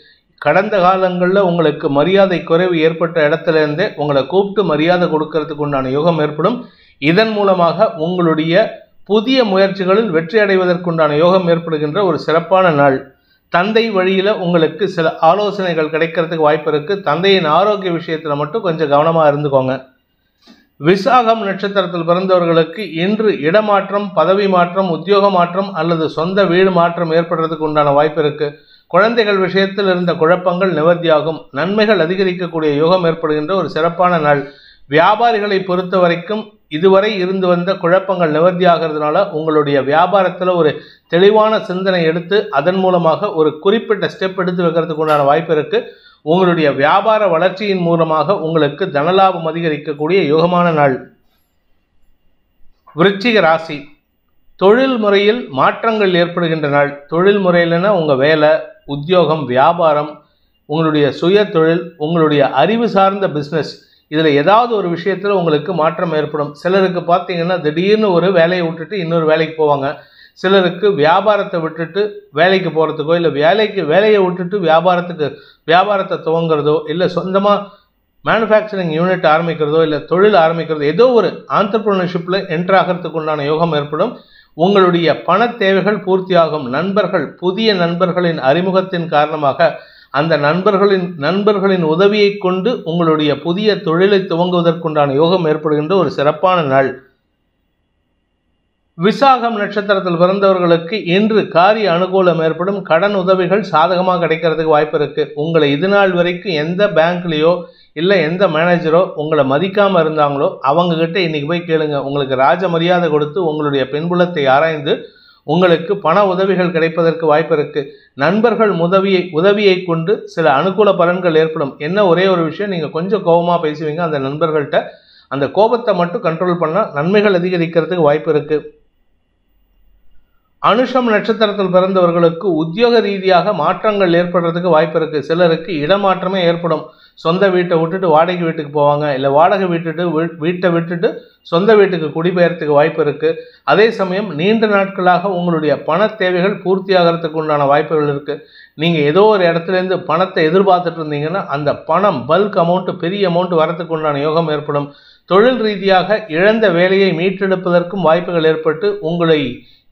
[SPEAKER 2] கடந்த காலங்களில் உங்களுக்கு மரியாதை குறைவு ஏற்பட்ட இடத்துலேருந்தே உங்களை கூப்பிட்டு மரியாதை கொடுக்கறதுக்கு உண்டான யோகம் ஏற்படும். இதன் மூலமாக உங்களுடைய புதிய முயற்சிகளில் வெற்றி அடைவதற்குண்டான யோகம் ஏற்படுகின்ற ஒரு சிறப்பான நாள். தந்தை வழியில் உங்களுக்கு சில ஆலோசனைகள் கிடைக்கிறதுக்கு வாய்ப்பு இருக்குது. தந்தையின் ஆரோக்கிய விஷயத்தில் மட்டும் கொஞ்சம் கவனமாக இருந்துக்கோங்க. விசாகம் நட்சத்திரத்தில் பிறந்தவர்களுக்கு இன்று இடமாற்றம், பதவி மாற்றம், உத்தியோக மாற்றம் அல்லது சொந்த வீடு மாற்றம் ஏற்படுறதுக்கு உண்டான வாய்ப்பு இருக்கு. குழந்தைகள் விஷயத்தில் இருந்த குழப்பங்கள் நிவர்த்தியாகும். நன்மைகள் அதிகரிக்கக்கூடிய யோகம் ஏற்படுகின்ற ஒரு சிறப்பான நாள். வியாபாரிகளை பொறுத்த வரைக்கும் இதுவரை இருந்து வந்த குழப்பங்கள் நிவர்த்தியாகிறதுனால உங்களுடைய வியாபாரத்தில் ஒரு தெளிவான சிந்தனை எடுத்து அதன் மூலமாக ஒரு குறிப்பிட்ட ஸ்டெப் எடுத்து வைக்கிறதுக்கு உண்டான வாய்ப்பு இருக்கு. உங்களுடைய வியாபார வளர்ச்சியின் மூலமாக உங்களுக்கு தனலாபம் அதிகரிக்கக்கூடிய யோகமான நாள். விருச்சிக ராசி, தொழில் முறையில் மாற்றங்கள் ஏற்படுகின்ற நாள். தொழில் முறையில்னா உங்கள் வேலை, உத்தியோகம், வியாபாரம், உங்களுடைய சுய தொழில், உங்களுடைய அறிவு சார்ந்த பிஸ்னஸ், இதில் ஏதாவது ஒரு விஷயத்தில் உங்களுக்கு மாற்றம் ஏற்படும். சிலருக்கு பார்த்தீங்கன்னா திடீர்னு ஒரு வேலையை விட்டுட்டு இன்னொரு வேலைக்கு போவாங்க. சிலருக்கு வியாபாரத்தை விட்டுட்டு வேலைக்கு போகிறதுக்கோ இல்லை வேலையை விட்டுட்டு வியாபாரத்தை துவங்குறதோ இல்லை சொந்தமாக மேனுஃபேக்சரிங் யூனிட் ஆரம்பிக்கிறதோ இல்லை தொழில் ஆரம்பிக்கிறதோ ஏதோ ஒரு ஆண்டர்பிரினர்ஷிப்பில் என்ட்ரு ஆகிறதுக்கு உண்டான யோகம் ஏற்படும். உங்களுடைய பண தேவைகள் பூர்த்தியாகும். புதிய நண்பர்களின் அறிமுகத்தின் காரணமாக அந்த நண்பர்களின் உதவியை கொண்டு உங்களுடைய புதிய தொழிலை துவங்குவதற்குண்டான யோகம் ஏற்படுகின்ற ஒரு சிறப்பான நாள். விசாகம் நட்சத்திரத்தில் பிறந்தவர்களுக்கு இன்று காரிய அனுகூலம் ஏற்படும். கடன் உதவிகள் சாதகமாக கிடைக்கிறதுக்கு வாய்ப்பு இருக்கு. உங்களை இது நாள் வரைக்கும் எந்த பேங்க்லேயோ இல்லை எந்த மேனேஜரோ உங்களை மதிக்காமல் இருந்தாங்களோ அவங்க கிட்ட இன்னைக்கு போய் கேளுங்க. உங்களுக்கு ராஜ மரியாதை கொடுத்து உங்களுடைய பின்புலத்தை ஆராய்ந்து உங்களுக்கு பண உதவிகள் கிடைப்பதற்கு வாய்ப்பு இருக்கு. நண்பர்கள் உதவியை கொண்டு சில அனுகூல பலன்கள் ஏற்படும். என்ன ஒரே ஒரு விஷயம், நீங்கள் கொஞ்சம் கோபமாக பேசுவீங்க. அந்த நண்பர்கள்ட்ட அந்த கோபத்தை மட்டும் கண்ட்ரோல் பண்ணால் நன்மைகள் அதிகரிக்கிறதுக்கு வாய்ப்பு இருக்கு. அனுஷம் நட்சத்திரத்தில் பிறந்தவர்களுக்கு உத்தியோக ரீதியாக மாற்றங்கள் ஏற்படுறதுக்கு வாய்ப்பு இருக்கு. சிலருக்கு இடமாற்றமே ஏற்படும். சொந்த வீட்டை விட்டுட்டு வாடகை வீட்டுக்கு போவாங்க, இல்லை வாடகை வீட்டை விட்டுட்டு சொந்த வீட்டுக்கு குடிபெயர்த்துக்கு வாய்ப்பு இருக்கு. அதே சமயம் நீண்ட நாட்களாக உங்களுடைய பண தேவைகள் பூர்த்தியாகிறதுக்கு உண்டான வாய்ப்புகள் இருக்கு. நீங்க ஏதோ ஒரு இடத்துலேருந்து பணத்தை எதிர்பார்த்துட்டு இருந்தீங்கன்னா அந்த பணம் பல்க் அமௌண்ட், பெரிய அமௌண்ட் வரத்துக்கு உண்டான யோகம் ஏற்படும். தொழில் ரீதியாக இழந்த வேலையை மீட்டெடுப்பதற்கும் வாய்ப்புகள் ஏற்பட்டு உங்களை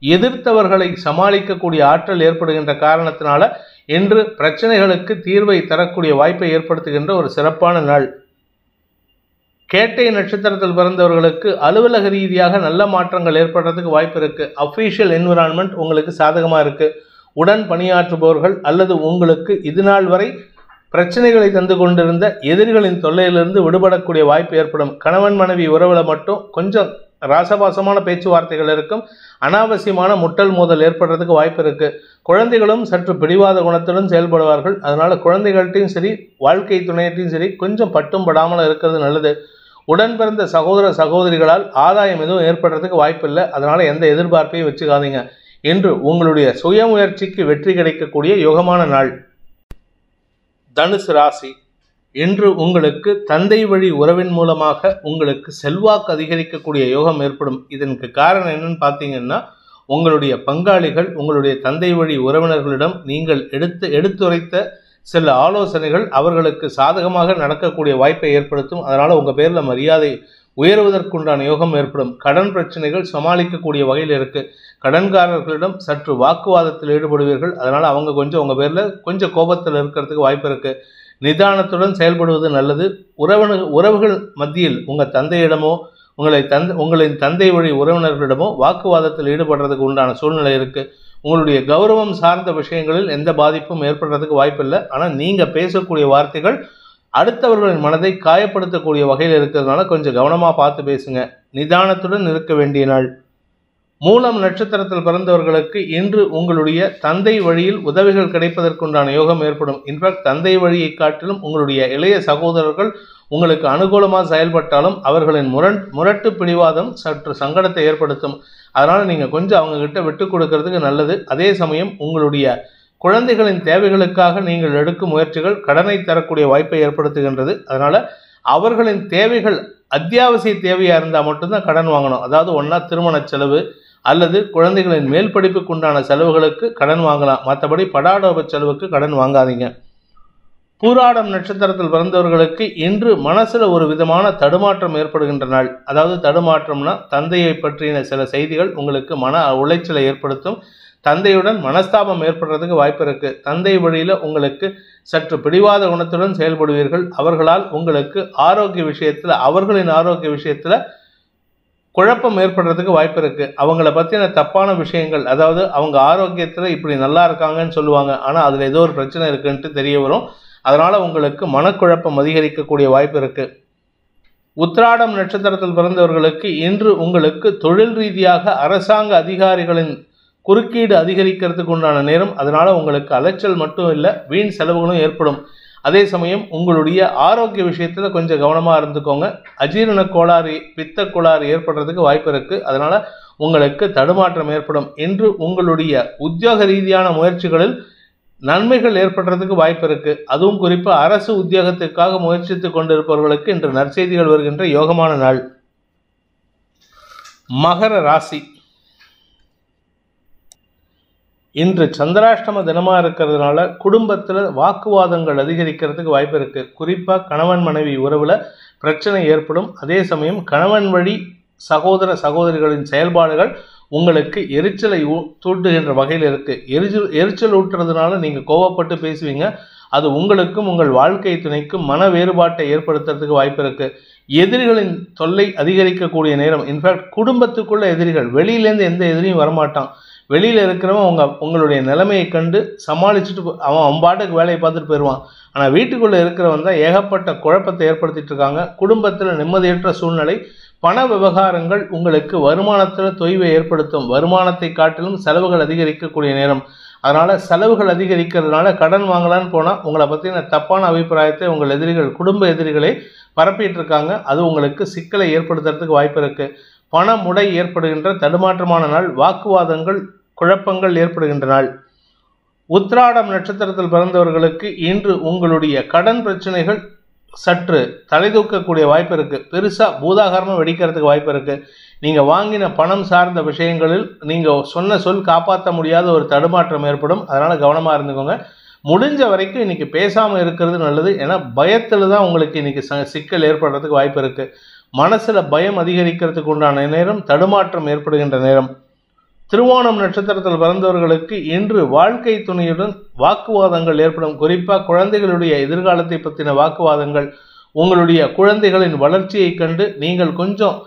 [SPEAKER 2] எதிர்த்தவர்களை சமாளிக்கக்கூடிய ஆற்றல் ஏற்படுகின்ற காரணத்தினால இன்று பிரச்சனைகளுக்கு தீர்வை தரக்கூடிய வாய்ப்பை ஏற்படுத்துகின்ற ஒரு சிறப்பான நாள். கேட்டை நட்சத்திரத்தில் பிறந்தவர்களுக்கு அலுவலக ரீதியாக நல்ல மாற்றங்கள் ஏற்படுறதுக்கு வாய்ப்பு இருக்கு. அஃபீஷியல் என்விரான்மெண்ட் உங்களுக்கு சாதகமா இருக்கு. உடன் பணியாற்றுபவர்கள் அல்லது உங்களுக்கு இதுநாள் வரை பிரச்சனைகளை தந்து கொண்டிருந்த எதிரிகளின் தொல்லையிலிருந்து விடுபடக்கூடிய வாய்ப்பு ஏற்படும். கணவன் மனைவி உறவுல மட்டும் கொஞ்சம் ராசபாசமான பேச்சுவார்த்தைகள் இருக்கும். அனாவசியமான முட்டல் மோதல் ஏற்படுறதுக்கு வாய்ப்பு இருக்கு. குழந்தைகளும் சற்று பிடிவாத குணத்துடன் செயல்படுவார்கள். அதனால குழந்தைகள்ட்டையும் சரி வாழ்க்கை துணையிட்டையும் சரி கொஞ்சம் பட்டும் படாமல் இருக்கிறது நல்லது. உடன் பிறந்த சகோதர சகோதரிகளால் ஆதாயம் எதுவும் ஏற்படுறதுக்கு வாய்ப்பு இல்லை. அதனால எந்த எதிர்பார்ப்பையும் வச்சுக்காதீங்க. இன்று உங்களுடைய சுயமுயற்சிக்கு வெற்றி கிடைக்கக்கூடிய யோகமான நாள். தனுசு ராசி. இன்று உங்களுக்கு தந்தை வழி உறவின் மூலமாக உங்களுக்கு செல்வாக்கு அதிகரிக்கக்கூடிய யோகம் ஏற்படும். இதற்கு காரணம் என்னன்னு பார்த்தீங்கன்னா, உங்களுடைய பங்காளிகள் உங்களுடைய தந்தை வழி உறவினர்களிடம் நீங்கள் எடுத்துரைத்த சில ஆலோசனைகள் அவர்களுக்கு சாதகமாக நடக்கக்கூடிய வாய்ப்பை ஏற்படுத்தும். அதனால உங்க பேர்ல மரியாதை உயர்வதற்குண்டான யோகம் ஏற்படும். கடன் பிரச்சனைகள் சமாளிக்கக்கூடிய வகையில் இருக்கு. கடன்காரர்களிடம் சற்று வாக்குவாதத்தில் ஈடுபடுவீர்கள். அதனால அவங்க கொஞ்சம் உங்க பேர்ல கொஞ்சம் கோபத்தில் இருக்கிறதுக்கு வாய்ப்பு இருக்கு. நிதானத்துடன் செயல்படுவது நல்லது. உறவுகள் மத்தியில் உங்க தந்தையிடமோ உங்களின் தந்தை வழி உறவினர்களிடமோ வாக்குவாதத்தில் ஈடுபடுறதுக்கு உண்டான சூழ்நிலை இருக்கு. உங்களுடைய கௌரவம் சார்ந்த விஷயங்களில் எந்த பாதிப்பும் ஏற்படுறதுக்கு வாய்ப்பு இல்லை. ஆனால் நீங்க பேசக்கூடிய வார்த்தைகள் அடுத்தவர்களின் மனதை காயப்படுத்தக்கூடிய வகையில் இருக்கிறதுனால கொஞ்சம் கவனமா பார்த்து பேசுங்க. நிதானத்துடன் இருக்க வேண்டிய நாள். மூலம் நட்சத்திரத்தில் பிறந்தவர்களுக்கு இன்று உங்களுடைய தந்தை வழியில் உதவிகள் கிடைப்பதற்குண்டான யோகம் ஏற்படும். இன்ஃபேக்ட் தந்தை வழியை காட்டிலும் உங்களுடைய இளைய சகோதரர்கள் உங்களுக்கு அனுகூலமாக செயல்பட்டாலும் அவர்களின் முரட்டு பிடிவாதம் சற்று சங்கடத்தை ஏற்படுத்தும். அதனால நீங்க கொஞ்சம் அவங்க கிட்ட விட்டு கொடுக்கறதுக்கு நல்லது. அதே சமயம் உங்களுடைய குழந்தைகளின் தேவைகளுக்காக நீங்கள் எடுக்கும் முயற்சிகள் கடனை தரக்கூடிய வாய்ப்பை ஏற்படுத்துகின்றது. அதனால அவர்களின் தேவைகள் அத்தியாவசிய தேவையா இருந்தால் மட்டும்தான் கடன் வாங்கணும். அதாவது ஒன்றா திருமண செலவு அல்லது குழந்தைகளின் மேல் படிப்புக்கு உண்டான செலவுகளுக்கு கடன் வாங்கலாம். மற்றபடி படாடோப செலவுக்கு கடன் வாங்காதீங்க. பூராடம் நட்சத்திரத்தில் பிறந்தவர்களுக்கு இன்று மனசுல ஒரு விதமான தடுமாற்றம் ஏற்படுகின்ற நாள். அதாவது தடுமாற்றம்னா தந்தையை பற்றின சில செய்திகள் உங்களுக்கு மன உளைச்சலை ஏற்படுத்தும். தந்தையுடன் மனஸ்தாபம் ஏற்படுறதுக்கு வாய்ப்பு இருக்கு. தந்தை வழியில உங்களுக்கு சற்று பிடிவாத குணத்துடன் செயல்படுவீர்கள். அவர்களால் உங்களுக்கு அவர்களின் ஆரோக்கிய விஷயத்துல குழப்பம் ஏற்படுறதுக்கு வாய்ப்பு இருக்கு. அவங்கள பத்தின தப்பான விஷயங்கள், அதாவது அவங்க ஆரோக்கியத்துல இப்படி நல்லா இருக்காங்கன்னு சொல்லுவாங்க, ஆனா அதுல ஏதோ ஒரு பிரச்சனை இருக்குன்ட்டு தெரிய வரும். அதனால உங்களுக்கு மனக்குழப்பம் அதிகரிக்கக்கூடிய வாய்ப்பு இருக்கு. உத்திராடம் நட்சத்திரத்தில் பிறந்தவர்களுக்கு இன்று உங்களுக்கு தொழில் ரீதியாக அரசாங்க அதிகாரிகளின் குறுக்கீடு அதிகரிக்கிறதுக்கு உண்டான நேரம். அதனால உங்களுக்கு அலைச்சல் மட்டும் இல்லை, வீண் செலவுகளும் ஏற்படும். அதே சமயம் உங்களுடைய ஆரோக்கிய விஷயத்துல கொஞ்சம் கவனமா இருந்துக்கோங்க. அஜீரண கோளாறு பித்த கோளாறு ஏற்படுறதுக்கு வாய்ப்பு இருக்கு. அதனால உங்களுக்கு தடுமாற்றம் ஏற்படும். இன்று உங்களுடைய உத்தியோக ரீதியான முயற்சிகளில் நன்மைகள் ஏற்படுறதுக்கு வாய்ப்பு இருக்கு. அதுவும் குறிப்பா அரசு உத்தியோகத்திற்காக முயற்சித்துக் கொண்டிருப்பவர்களுக்கு இன்று நற்செய்திகள் வருகின்ற யோகமான நாள். மகர ராசி. இன்று சந்திராஷ்டம தினமா இருக்கிறதுனால குடும்பத்துல வாக்குவாதங்கள் அதிகரிக்கிறதுக்கு வாய்ப்பு இருக்கு. குறிப்பா கணவன் மனைவி உறவுல பிரச்சனை ஏற்படும். அதே சமயம் கணவன் வழி சகோதர சகோதரிகளின் செயல்பாடுகள் உங்களுக்கு எரிச்சலை தூண்டுகின்ற வகையில் இருக்கு. எரிச்சல் ஊட்டுறதுனால நீங்க கோவப்பட்டு பேசுவீங்க. அது உங்களுக்கும் உங்கள் வாழ்க்கை துணைக்கும் மன வேறுபாட்டை ஏற்படுத்துறதுக்கு வாய்ப்பு இருக்கு. எதிரிகளின் தொல்லை அதிகரிக்கக்கூடிய நேரம். இன்ஃபேக்ட் குடும்பத்துக்குள்ள எதிரிகள், வெளியிலேருந்து எந்த எதிரியும் வரமாட்டான். வெளியில் இருக்கிறவன் உங்களுடைய நிலைமையை கண்டு சமாளிச்சுட்டு அவன் பாட்டுக்கு வேலையை பார்த்துட்டு போயிடுவான். ஆனால் வீட்டுக்குள்ளே இருக்கிறவன் தான் ஏகப்பட்ட குழப்பத்தை ஏற்படுத்திட்டு இருக்காங்க. குடும்பத்தில் நிம்மதியற்ற சூழ்நிலை. பண விவகாரங்கள் உங்களுக்கு வருமானத்தில் தொய்வை ஏற்படுத்தும். வருமானத்தை காட்டிலும் செலவுகள் அதிகரிக்கக்கூடிய நேரம். அதனால் செலவுகள் அதிகரிக்கிறதுனால கடன் வாங்கலான்னு போனால் உங்களை பற்றின தப்பான அபிப்பிராயத்தை உங்கள் எதிரிகள், குடும்ப எதிரிகளை பரப்பிட்டு இருக்காங்க. அது உங்களுக்கு சிக்கலை ஏற்படுத்துறதுக்கு வாய்ப்பு இருக்கு. பண முடை ஏற்படுகின்ற தடுமாற்றமான நாள். வாக்குவாதங்கள், குழப்பங்கள் ஏற்படுகின்ற நாள். உத்திராடம் நட்சத்திரத்தில் பிறந்தவர்களுக்கு இன்று உங்களுடைய கடன் பிரச்சனைகள் சற்று தலை தூக்கக்கூடிய வாய்ப்பு இருக்கு. பெருசா பூதாகரமா வெடிக்கிறதுக்கு வாய்ப்பு இருக்கு. நீங்க வாங்கின பணம் சார்ந்த விஷயங்களில் நீங்க சொன்ன சொல் காப்பாற்ற முடியாத ஒரு தடுமாற்றம் ஏற்படும். அதனால கவனமா இருந்துக்கோங்க. முடிஞ்ச வரைக்கும் இன்னைக்கு பேசாம இருக்கிறது நல்லது. ஏன்னா பயத்துல தான் உங்களுக்கு இன்னைக்கு சிக்கல் ஏற்படுறதுக்கு வாய்ப்பு இருக்கு. மனசுல பயம் அதிகரிக்கிறதுக்கு உண்டான நேரம், தடுமாற்றம் ஏற்படுகின்ற நேரம். திருவோணம் நட்சத்திரத்தில் பிறந்தவர்களுக்கு இன்று வாழ்க்கை துணையுடன் வாக்குவாதங்கள் ஏற்படும். குறிப்பாக குழந்தைகளுடைய எதிர்காலத்தை பற்றின வாக்குவாதங்கள், உங்களுடைய குழந்தைகளின் வளர்ச்சியை கண்டு நீங்கள் கொஞ்சம்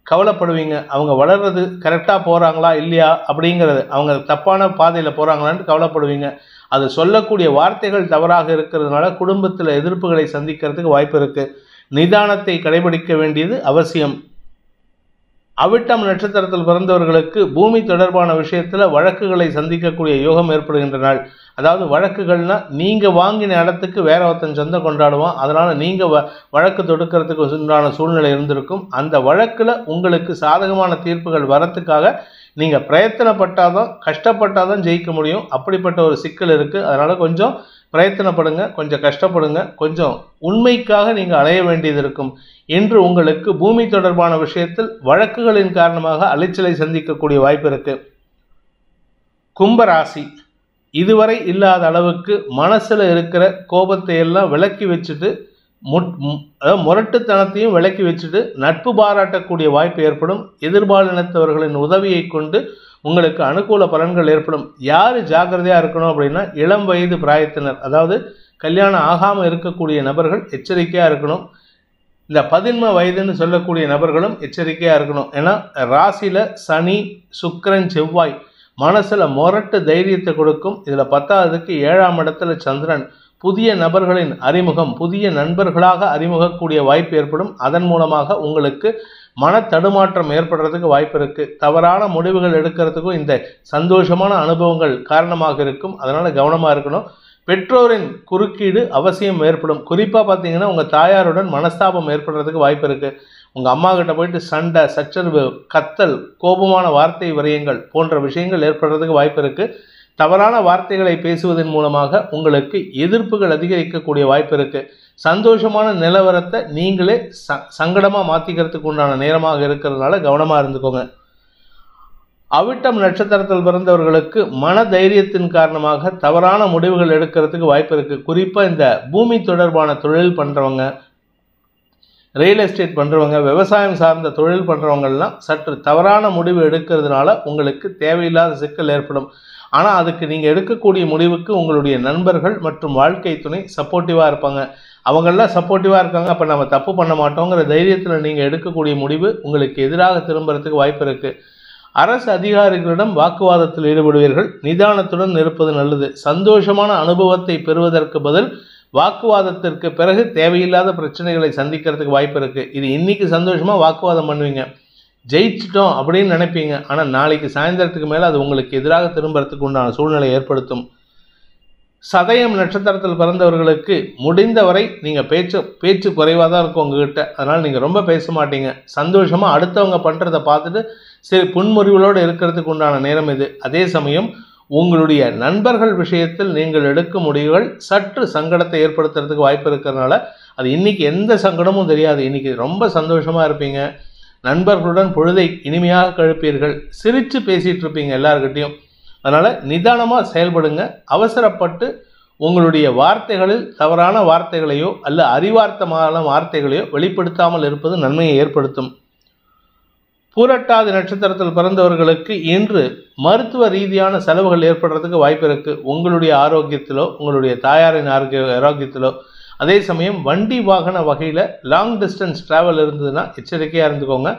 [SPEAKER 2] கவலைப்படுவீங்க. அவங்க வளர்றது கரெக்டாக போகிறாங்களா இல்லையா அப்படிங்கிறது, அவங்க தப்பான பாதையில் போகிறாங்களான்னு கவலைப்படுவீங்க. அது சொல்லக்கூடிய வார்த்தைகள் தவறாக இருக்கிறதுனால குடும்பத்தில் எதிர்ப்புகளை சந்திக்கிறதுக்கு வாய்ப்பு இருக்குது. நிதானத்தை கடைபிடிக்க வேண்டியது அவசியம். அவிட்டம் நட்சத்திரத்தில் பிறந்தவர்களுக்கு பூமி தொடர்பான விஷயத்தில் வழக்குகளை சந்திக்கக்கூடிய யோகம் ஏற்படுகின்ற நாள். அதாவது வழக்குகள்னா, நீங்கள் வாங்கின இடத்துக்கு வேற ஒருத்தன் சொந்தம் கொண்டாடுவான், அதனால் நீங்கள் வழக்கு தொடுக்கிறதுக்கு உண்டான சூழ்நிலை இருந்திருக்கும். அந்த வழக்கில் உங்களுக்கு சாதகமான தீர்ப்புகள் வரத்துக்காக நீங்கள் பிரயத்தனப்பட்டாதான், கஷ்டப்பட்டாதான் ஜெயிக்க முடியும். அப்படிப்பட்ட ஒரு சிக்கல் இருக்குது. அதனால் கொஞ்சம் பிரயத்தனப்படுங்க, கொஞ்சம் கஷ்டப்படுங்க, கொஞ்சம் உண்மைக்காக நீங்கள் அலைய வேண்டியது இருக்கும். இன்று உங்களுக்கு பூமி தொடர்பான விஷயத்தில் வழக்குகளின் காரணமாக அலைச்சலை சந்திக்கக்கூடிய வாய்ப்பு இருக்கு. கும்பராசி, இதுவரை இல்லாத அளவுக்கு மனசுல இருக்கிற கோபத்தை எல்லாம் விலக்கி வச்சுட்டு, முரட்டுத்தனத்தையும் விலக்கி வச்சுட்டு நட்பு பாராட்டக்கூடிய வாய்ப்பு ஏற்படும். எதிர்பாலினத்தவர்களின் உதவியை கொண்டு உங்களுக்கு அனுகூல பலன்கள் ஏற்படும். யார் ஜாக்கிரதையாக இருக்கணும் அப்படின்னா, இளம் வயது பிராயத்தினர், அதாவது கல்யாணம் ஆகாமல் இருக்கக்கூடிய நபர்கள் எச்சரிக்கையாக இருக்கணும். இந்த 11 வயதுன்னு சொல்லக்கூடிய நபர்களும் எச்சரிக்கையாக இருக்கணும். ஏன்னா ராசியில் சனி, சுக்கிரன், செவ்வாய் மனசில் முரட்டு தைரியத்தை கொடுக்கும். இதில் 10வதுக்கு 7ஆம் இடத்துல சந்திரன். புதிய நபர்களின் அறிமுகம், புதிய நண்பர்களாக அறிமுகக்கூடிய வாய்ப்பு ஏற்படும். அதன் மூலமாக உங்களுக்கு மன தடுமாற்றம் ஏற்படுறதுக்கு வாய்ப்பு இருக்குது. தவறான முடிவுகள் எடுக்கிறதுக்கும் இந்த சந்தோஷமான அனுபவங்கள் காரணமாக இருக்கும். அதனால் கவனமாக இருக்கணும். பெற்றோரின் குறுக்கீடு அவசியம் ஏற்படும். குறிப்பாக பார்த்தீங்கன்னா, உங்கள் தாயாருடன் மனஸ்தாபம் ஏற்படுறதுக்கு வாய்ப்பு இருக்குது. உங்கள் அம்மா கிட்ட போயிட்டு சண்டை, சச்சரவு, கத்தல், கோபமான வார்த்தை விரயங்கள் போன்ற விஷயங்கள் ஏற்படுறதுக்கு வாய்ப்பு இருக்குது. தவறான வார்த்தைகளை பேசுவதன் மூலமாக உங்களுக்கு எதிர்ப்புகள் அதிகரிக்கக்கூடிய வாய்ப்பு இருக்குது. சந்தோஷமான நிலவரத்தை நீங்களே சங்கடமாக மாற்றிக்கிறதுக்கு உண்டான நேரமாக இருக்கிறதுனால கவனமாக இருந்துக்கோங்க. அவிட்டம் நட்சத்திரத்தில் பிறந்தவர்களுக்கு மன தைரியத்தின் காரணமாக தவறான முடிவுகள் எடுக்கிறதுக்கு வாய்ப்பு இருக்குது. குறிப்பாக இந்த பூமி தொடர்பான தொழில் பண்ணுறவங்க, ரியல் எஸ்டேட் பண்ணுறவங்க, விவசாயம் சார்ந்த தொழில் பண்ணுறவங்கெல்லாம் சற்று தவறான முடிவு எடுக்கிறதுனால உங்களுக்கு தேவையில்லாத சிக்கல் ஏற்படும். ஆனால் அதுக்கு நீங்கள் எடுக்கக்கூடிய முடிவுக்கு உங்களுடைய நண்பர்கள் மற்றும் வாழ்க்கை துணை சப்போர்ட்டிவாக இருப்பாங்க. அவங்கெல்லாம் சப்போர்ட்டிவாக இருக்காங்க, அப்போ நம்ம தப்பு பண்ண மாட்டோங்கிற தைரியத்தில் நீங்கள் எடுக்கக்கூடிய முடிவு உங்களுக்கு எதிராக திரும்புறதுக்கு வாய்ப்பு இருக்குது. அரசு அதிகாரிகளிடம் வாக்குவாதத்தில் ஈடுபடுவீர்கள். நிதானத்துடன் இருப்பது நல்லது. சந்தோஷமான அனுபவத்தை பெறுவதற்கு பதில் வாக்குவாதத்திற்கு பிறகு தேவையில்லாத பிரச்சனைகளை சந்திக்கிறதுக்கு வாய்ப்பு இருக்குது. இது இன்னைக்கு சந்தோஷமாக வாக்குவாதம் பண்ணுவீங்க, ஜெயிச்சிட்டோம் அப்படின்னு நினைப்பீங்க. ஆனால் நாளைக்கு சாயந்தரத்துக்கு மேலே அது உங்களுக்கு எதிராக திரும்புறதுக்கு உண்டான சூழ்நிலை ஏற்படுத்தும். சதயம் நட்சத்திரத்தில் பிறந்தவர்களுக்கு முடிந்தவரை நீங்கள் பேச்சு குறைவாக தான் இருக்கும் உங்ககிட்ட. அதனால் நீங்கள் ரொம்ப பேச மாட்டீங்க. சந்தோஷமாக அடுத்தவங்க பண்ணுறதை பார்த்துட்டு சரி புன்முறிவுகளோடு இருக்கிறதுக்கு உண்டான நேரம் இது. அதே சமயம் உங்களுடைய நண்பர்கள் விஷயத்தில் நீங்கள் எடுக்கும் முடிவுகள் சற்று சங்கடத்தை ஏற்படுத்துறதுக்கு வாய்ப்பு இருக்கிறதுனால அது இன்றைக்கி எந்த சங்கடமும் தெரியாது. இன்றைக்கி ரொம்ப சந்தோஷமாக இருப்பீங்க. நண்பர்களுடன் பொழுதை இனிமையாக கழிப்பீர்கள். சிரித்து பேசிகிட்டு இருப்பீங்க எல்லார்கிட்டையும். அதனால் நிதானமாக செயல்படுங்க. அவசரப்பட்டு உங்களுடைய வார்த்தைகளில் தவறான வார்த்தைகளையோ அல்ல அறிவார்த்தமான வார்த்தைகளையோ வெளிப்படுத்தாமல் இருப்பது நன்மையை ஏற்படுத்தும். பூரட்டாதி நட்சத்திரத்தில் பிறந்தவர்களுக்கு இன்று மருத்துவ ரீதியான செலவுகள் ஏற்படுறதுக்கு வாய்ப்பு இருக்குது. உங்களுடைய ஆரோக்கியத்திலோ உங்களுடைய தாயாரின் ஆரோக்கியத்திலோ. அதே சமயம் வண்டி வாகன வகையில் லாங் டிஸ்டன்ஸ் ட்ராவல் இருந்ததுன்னா எச்சரிக்கையாக இருந்துக்கோங்க.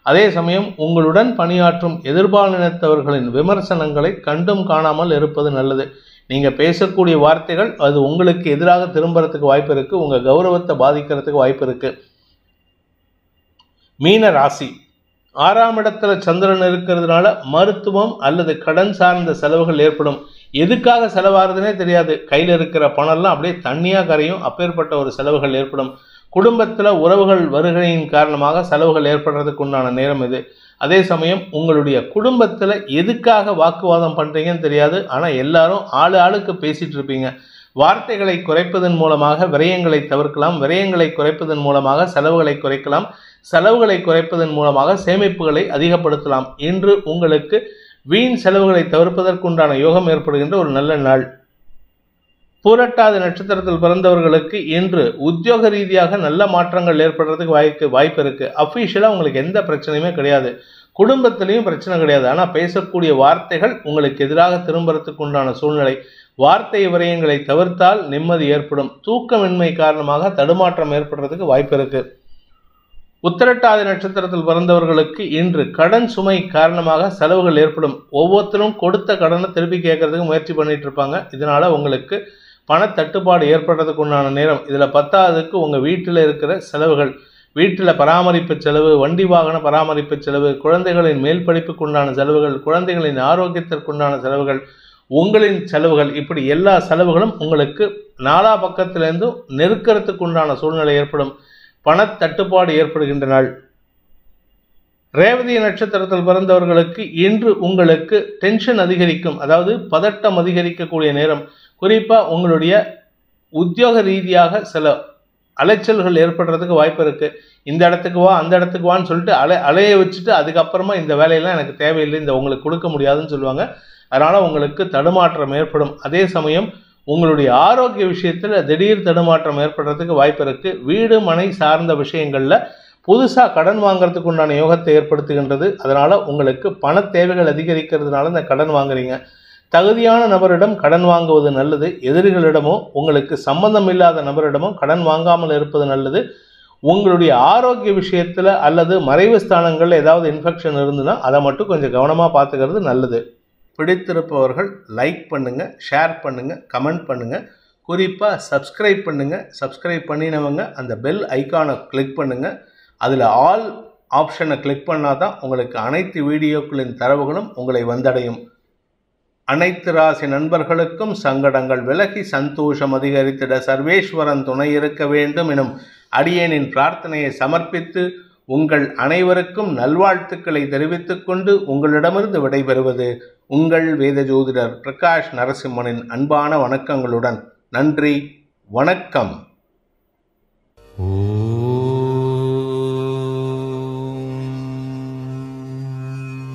[SPEAKER 2] அதே சமயம் உங்களுடன் பணியாற்றும் எதிர்பாலினத்தவர்களின் விமர்சனங்களை கண்டும் காணாமல் இருப்பது நல்லது. நீங்கள் பேசக்கூடிய வார்த்தைகள் அது உங்களுக்கு எதிராக திரும்புறதுக்கு வாய்ப்பு இருக்குது. உங்கள் கௌரவத்தை பாதிக்கிறதுக்கு வாய்ப்பு இருக்குது. மீன ராசி, 6ஆம் இடத்துல சந்திரன் இருக்கிறதுனால மருத்துவம் அல்லது கடன் சார்ந்த செலவுகள் ஏற்படும். எதுக்காக செலவாகிறதுனே தெரியாது. கையில் இருக்கிற பணம்லாம் அப்படியே தண்ணியாக கரையும். அப்பேற்பட்ட ஒரு செலவுகள் ஏற்படும். குடும்பத்தில் உறவுகள் வருகையின் காரணமாக செலவுகள் ஏற்படுறதுக்கு உண்டான நேரம் இது. அதே சமயம் உங்களுடைய குடும்பத்தில் எதுக்காக வாக்குவாதம் பண்ணுறீங்கன்னு தெரியாது. ஆனால் எல்லாரும் ஆளுக்கு பேசிகிட்டு இருப்பீங்க. வார்த்தைகளை குறைப்பதன் மூலமாக விரயங்களை தவிர்க்கலாம். விரயங்களை குறைப்பதன் மூலமாக செலவுகளை குறைக்கலாம். செலவுகளை குறைப்பதன் மூலமாக சேமிப்புகளை அதிகப்படுத்தலாம். இன்று உங்களுக்கு வீண் செலவுகளை தவிர்ப்பதற்குண்டான யோகம் ஏற்படுகின்ற ஒரு நல்ல நாள். பூரட்டாதி நட்சத்திரத்தில் பிறந்தவர்களுக்கு இன்று உத்தியோக ரீதியாக நல்ல மாற்றங்கள் ஏற்படுறதுக்கு வாய்ப்பு இருக்கு. அஃபீஷியலாக உங்களுக்கு எந்த பிரச்சனையுமே கிடையாது, குடும்பத்திலையும் பிரச்சனை கிடையாது. ஆனால் பேசக்கூடிய வார்த்தைகள் உங்களுக்கு எதிராக திரும்புறதுக்கு உண்டான சூழ்நிலை. வார்த்தை விரயங்களை தவிர்த்தால் நிம்மதி ஏற்படும். தூக்கமின்மை காரணமாக தடுமாற்றம் ஏற்படுறதுக்கு வாய்ப்பு இருக்கு. உத்திரட்டாதி நட்சத்திரத்தில் பிறந்தவர்களுக்கு இன்று கடன் சுமை காரணமாக செலவுகள் ஏற்படும். ஒவ்வொருத்தரும் கொடுத்த கடனை திருப்பி கேட்கறதுக்கு முயற்சி பண்ணிட்டு இருப்பாங்க. இதனால உங்களுக்கு பணத்தட்டுப்பாடு ஏற்படுறதுக்கு உண்டான நேரம். இதில் 10ஆவதுக்கு உங்கள் வீட்டில் இருக்கிற செலவுகள், வீட்டில் பராமரிப்பு செலவு, வண்டி வாகன பராமரிப்பு செலவு, குழந்தைகளின் மேல் படிப்புக்கு உண்டான செலவுகள், குழந்தைகளின் ஆரோக்கியத்திற்குண்டான செலவுகள், உங்களின் செலவுகள், இப்படி எல்லா செலவுகளும் உங்களுக்கு நாலா பக்கத்திலேருந்தும் நெருக்கிறதுக்கு உண்டான சூழ்நிலை ஏற்படும். பணத்தட்டுப்பாடு ஏற்படுகின்ற நாள். ரேவதி நட்சத்திரத்தில் பிறந்தவர்களுக்கு இன்று உங்களுக்கு டென்ஷன் அதிகரிக்கும், அதாவது பதட்டம் அதிகரிக்கக்கூடிய நேரம். குறிப்பாக உங்களுடைய உத்தியோக ரீதியாக சில அலைச்சல்கள் ஏற்படுறதுக்கு வாய்ப்பு இருக்கு. இந்த இடத்துக்கு வா, அந்த இடத்துக்கு வான்னு சொல்லிட்டு அலைய வச்சுட்டு அதுக்கப்புறமா இந்த வேலையெல்லாம் எனக்கு தேவையில்லை, இந்த உங்களுக்கு கொடுக்க முடியாதுன்னு சொல்லுவாங்க. அதனால உங்களுக்கு தடுமாற்றம் ஏற்படும். அதே சமயம் உங்களுடைய ஆரோக்கிய விஷயத்தில் திடீர் தடுமாற்றம் ஏற்படுறதுக்கு வாய்ப்பு இருக்கு. வீடு மனை சார்ந்த விஷயங்கள்ல புதுசாக கடன் வாங்குறதுக்கு உண்டான யோகத்தை ஏற்படுத்துகின்றது. அதனால உங்களுக்கு பண தேவைகள் அதிகரிக்கிறதுனால இந்த கடன் வாங்குறீங்க. தகுதியான நபரிடம் கடன் வாங்குவது நல்லது. எதிரிகளிடமோ உங்களுக்கு சம்பந்தம் இல்லாத நபரிடமோ கடன் வாங்காமல் இருப்பது நல்லது. உங்களுடைய ஆரோக்கிய விஷயத்தில் அல்லது மறைவு ஸ்தானங்களில் ஏதாவது இன்ஃபெக்ஷன் இருந்துன்னா அதை மட்டும் கொஞ்சம் கவனமாக பார்த்துக்கிறது நல்லது. பிடித்திருப்பவர்கள் லைக் பண்ணுங்கள், ஷேர் பண்ணுங்கள், கமெண்ட் பண்ணுங்கள். குறிப்பாக சப்ஸ்கிரைப் பண்ணுங்கள். சப்ஸ்கிரைப் பண்ணினவங்க அந்த பெல் ஐக்கானை கிளிக் பண்ணுங்கள். அதில் ஆல் ஆப்ஷனை கிளிக் பண்ணால் தான் உங்களுக்கு அனைத்து வீடியோக்களின் தரவுகளும் உங்களை வந்தடையும். அனைத்து ராசி நண்பர்களுக்கும் சங்கடங்கள் விலகி சந்தோஷம் அதிகரித்திட சர்வேஸ்வரன் துணை இருக்க வேண்டும் எனும் அடியேனின் பிரார்த்தனையை சமர்ப்பித்து உங்கள் அனைவருக்கும் நல்வாழ்த்துக்களை தெரிவித்துக் கொண்டு உங்களிடமிருந்து விடைபெறுவது உங்கள் வேத ஜோதிடர் பிரகாஷ் நரசிம்மனின் அன்பான வணக்கங்களுடன். நன்றி, வணக்கம்.